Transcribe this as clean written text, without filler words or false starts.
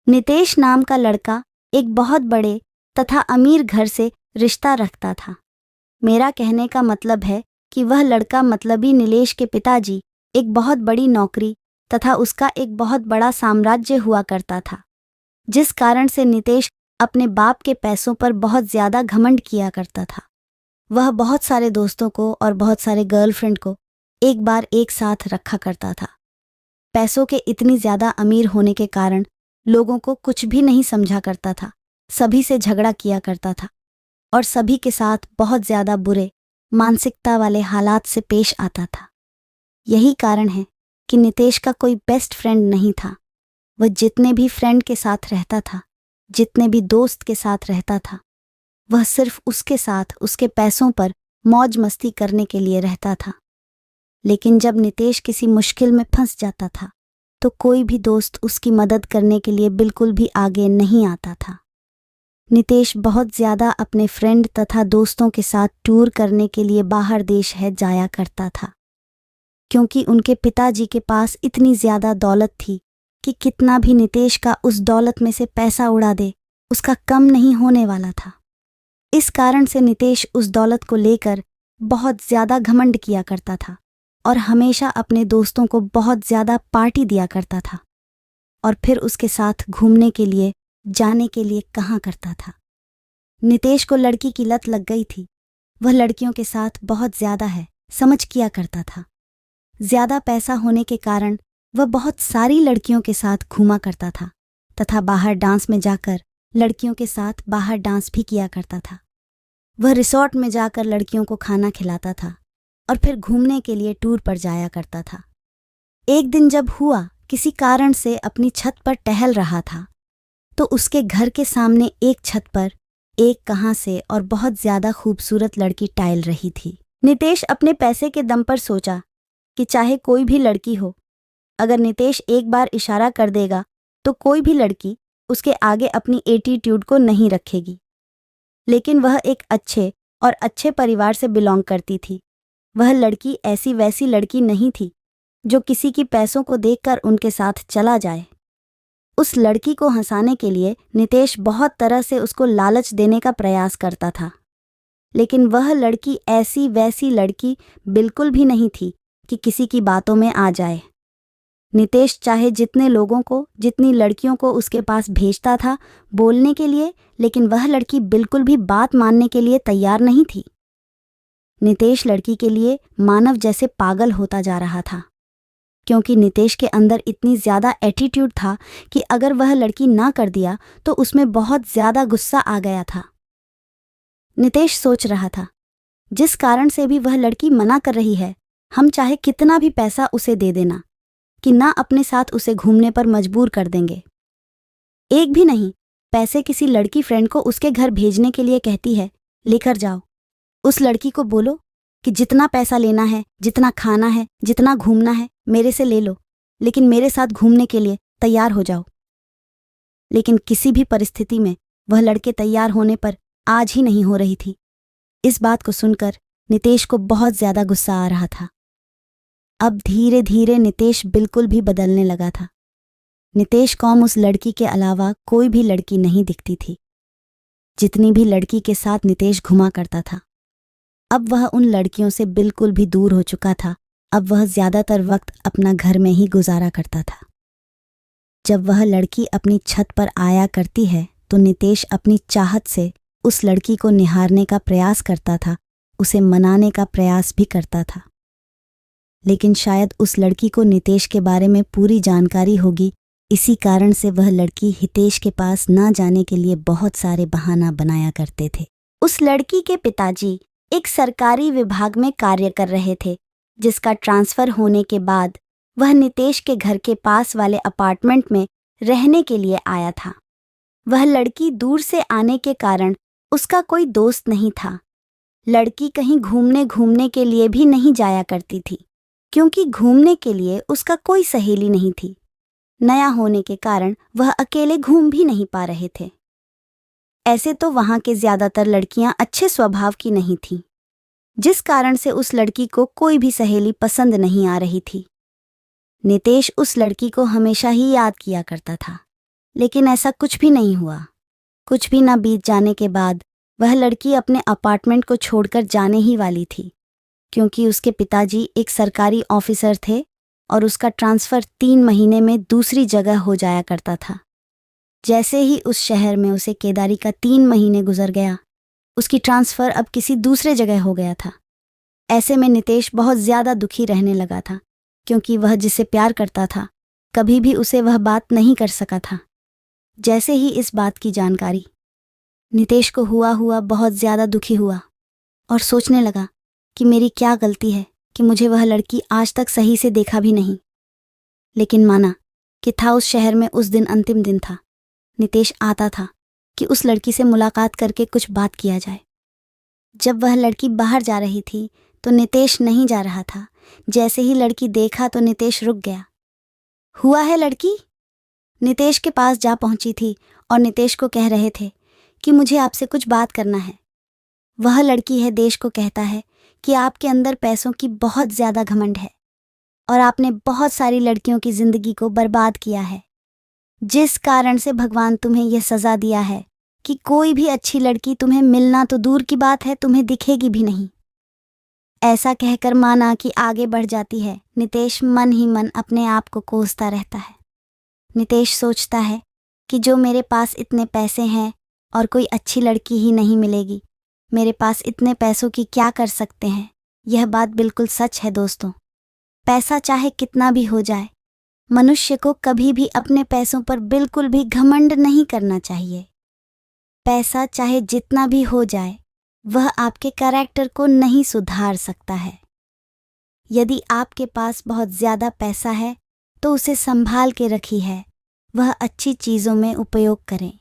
नितेश नाम का लड़का एक बहुत बड़े तथा अमीर घर से रिश्ता रखता था। मेरा कहने का मतलब है कि वह लड़का मतलबी नीलेश के पिताजी एक बहुत बड़ी नौकरी तथा उसका एक बहुत बड़ा साम्राज्य हुआ करता था, जिस कारण से नितेश अपने बाप के पैसों पर बहुत ज़्यादा घमंड किया करता था। वह बहुत सारे दोस्तों को और बहुत सारे गर्लफ्रेंड को एक बार एक साथ रखा करता था। पैसों के इतनी ज़्यादा अमीर होने के कारण लोगों को कुछ भी नहीं समझा करता था, सभी से झगड़ा किया करता था और सभी के साथ बहुत ज़्यादा बुरे मानसिकता वाले हालात से पेश आता था। यही कारण है कि नितेश का कोई बेस्ट फ्रेंड नहीं था। वह जितने भी फ्रेंड के साथ रहता था, जितने भी दोस्त के साथ रहता था, वह सिर्फ उसके साथ उसके पैसों पर मौज मस्ती करने के लिए रहता था। लेकिन जब नितेश किसी मुश्किल में फंस जाता था तो कोई भी दोस्त उसकी मदद करने के लिए बिल्कुल भी आगे नहीं आता था। नितेश बहुत ज़्यादा अपने फ्रेंड तथा दोस्तों के साथ टूर करने के लिए बाहर देश है जाया करता था, क्योंकि उनके पिताजी के पास इतनी ज़्यादा दौलत थी कि कितना भी नितेश का उस दौलत में से पैसा उड़ा दे, उसका कम नहीं होने वाला था। इस कारण से नितेश उस दौलत को लेकर बहुत ज़्यादा घमंड किया करता था और हमेशा अपने दोस्तों को बहुत ज़्यादा पार्टी दिया करता था और फिर उसके साथ घूमने के लिए जाने के लिए कहा करता था। नितेश को लड़की की लत लग गई थी। वह लड़कियों के साथ बहुत ज़्यादा है समझ किया करता था। ज़्यादा पैसा होने के कारण वह बहुत सारी लड़कियों के साथ घूमा करता था तथा बाहर डांस में जाकर लड़कियों के साथ बाहर डांस भी किया करता था। वह रिसोर्ट में जाकर लड़कियों को खाना खिलाता था और फिर घूमने के लिए टूर पर जाया करता था। एक दिन जब हुआ किसी कारण से अपनी छत पर टहल रहा था तो उसके घर के सामने एक छत पर एक कहाँ से और बहुत ज़्यादा खूबसूरत लड़की टहल रही थी। नितेश अपने पैसे के दम पर सोचा कि चाहे कोई भी लड़की हो, अगर नितेश एक बार इशारा कर देगा तो कोई भी लड़की उसके आगे अपनी एटीट्यूड को नहीं रखेगी। लेकिन वह एक अच्छे परिवार से बिलोंग करती थी। वह लड़की ऐसी वैसी लड़की नहीं थी जो किसी की पैसों को देखकर उनके साथ चला जाए। उस लड़की को हंसाने के लिए नितेश बहुत तरह से उसको लालच देने का प्रयास करता था, लेकिन वह लड़की ऐसी वैसी लड़की बिल्कुल भी नहीं थी कि किसी की बातों में आ जाए। नितेश चाहे जितने लोगों को, जितनी लड़कियों को उसके पास भेजता था बोलने के लिए, लेकिन वह लड़की बिल्कुल भी बात मानने के लिए तैयार नहीं थी। नितेश लड़की के लिए मानव जैसे पागल होता जा रहा था, क्योंकि नितेश के अंदर इतनी ज़्यादा एटीट्यूड था कि अगर वह लड़की ना कर दिया तो उसमें बहुत ज़्यादा गुस्सा आ गया था। नितेश सोच रहा था, जिस कारण से भी वह लड़की मना कर रही है, हम चाहे कितना भी पैसा उसे दे देना कि ना अपने साथ उसे घूमने पर मजबूर कर देंगे। एक भी नहीं, पैसे किसी लड़की फ्रेंड को उसके घर भेजने के लिए कहती है, लेकर जाओ। उस लड़की को बोलो कि जितना पैसा लेना है, जितना खाना है, जितना घूमना है मेरे से ले लो, लेकिन मेरे साथ घूमने के लिए तैयार हो जाओ। लेकिन किसी भी परिस्थिति में वह लड़के तैयार होने पर आज ही नहीं हो रही थी। इस बात को सुनकर नितेश को बहुत ज़्यादा गुस्सा आ रहा था। अब धीरे धीरे नितेश बिल्कुल भी बदलने लगा था। नितेश को उस लड़की के अलावा कोई भी लड़की नहीं दिखती थी। जितनी भी लड़की के साथ नितेश घुमा करता था, अब वह उन लड़कियों से बिल्कुल भी दूर हो चुका था। अब वह ज़्यादातर वक्त अपना घर में ही गुजारा करता था। जब वह लड़की अपनी छत पर आया करती है तो नितेश अपनी चाहत से उस लड़की को निहारने का प्रयास करता था, उसे मनाने का प्रयास भी करता था। लेकिन शायद उस लड़की को नितेश के बारे में पूरी जानकारी होगी, इसी कारण से वह लड़की हितेश के पास ना जाने के लिए बहुत सारे बहाना बनाया करते थे। उस लड़की के पिताजी एक सरकारी विभाग में कार्य कर रहे थे, जिसका ट्रांसफ़र होने के बाद वह नितेश के घर के पास वाले अपार्टमेंट में रहने के लिए आया था। वह लड़की दूर से आने के कारण उसका कोई दोस्त नहीं था। लड़की कहीं घूमने के लिए भी नहीं जाया करती थी, क्योंकि घूमने के लिए उसका कोई सहेली नहीं थी। नया होने के कारण वह अकेले घूम भी नहीं पा रहे थे। ऐसे तो वहाँ के ज़्यादातर लड़कियाँ अच्छे स्वभाव की नहीं थीं, जिस कारण से उस लड़की को कोई भी सहेली पसंद नहीं आ रही थी। नितेश उस लड़की को हमेशा ही याद किया करता था, लेकिन ऐसा कुछ भी नहीं हुआ। कुछ भी ना बीत जाने के बाद वह लड़की अपने अपार्टमेंट को छोड़कर जाने ही वाली थी, क्योंकि उसके पिताजी एक सरकारी ऑफिसर थे और उसका ट्रांसफ़र 3 महीने में दूसरी जगह हो जाया करता था। जैसे ही उस शहर में उसे केदारी का 3 महीने गुजर गया, उसकी ट्रांसफ़र अब किसी दूसरे जगह हो गया था। ऐसे में नितेश बहुत ज़्यादा दुखी रहने लगा था, क्योंकि वह जिसे प्यार करता था कभी भी उसे वह बात नहीं कर सका था। जैसे ही इस बात की जानकारी नितेश को हुआ बहुत ज़्यादा दुखी हुआ और सोचने लगा कि मेरी क्या गलती है कि मुझे वह लड़की आज तक सही से देखा भी नहीं। लेकिन माना कि था उस शहर में उस दिन अंतिम दिन था। नितेश आता था कि उस लड़की से मुलाकात करके कुछ बात किया जाए। जब वह लड़की बाहर जा रही थी तो नितेश नहीं जा रहा था। जैसे ही लड़की देखा तो नितेश रुक गया। हुआ है लड़की? नितेश के पास जा पहुंची थी और नितेश को कह रहे थे कि मुझे आपसे कुछ बात करना है। वह लड़की है देश को कहता है कि आपके अंदर पैसों की बहुत ज़्यादा घमंड है और आपने बहुत सारी लड़कियों की ज़िंदगी को बर्बाद किया है, जिस कारण से भगवान तुम्हें यह सज़ा दिया है कि कोई भी अच्छी लड़की तुम्हें मिलना तो दूर की बात है, तुम्हें दिखेगी भी नहीं। ऐसा कहकर माना कि आगे बढ़ जाती है। नितेश मन ही मन अपने आप को कोसता रहता है। नितेश सोचता है कि जो मेरे पास इतने पैसे हैं और कोई अच्छी लड़की ही नहीं मिलेगी, मेरे पास इतने पैसों की क्या कर सकते हैं। यह बात बिल्कुल सच है दोस्तों। पैसा चाहे कितना भी हो जाए, मनुष्य को कभी भी अपने पैसों पर बिल्कुल भी घमंड नहीं करना चाहिए। पैसा चाहे जितना भी हो जाए, वह आपके कैरेक्टर को नहीं सुधार सकता है। यदि आपके पास बहुत ज़्यादा पैसा है तो उसे संभाल के रखी है, वह अच्छी चीज़ों में उपयोग करें।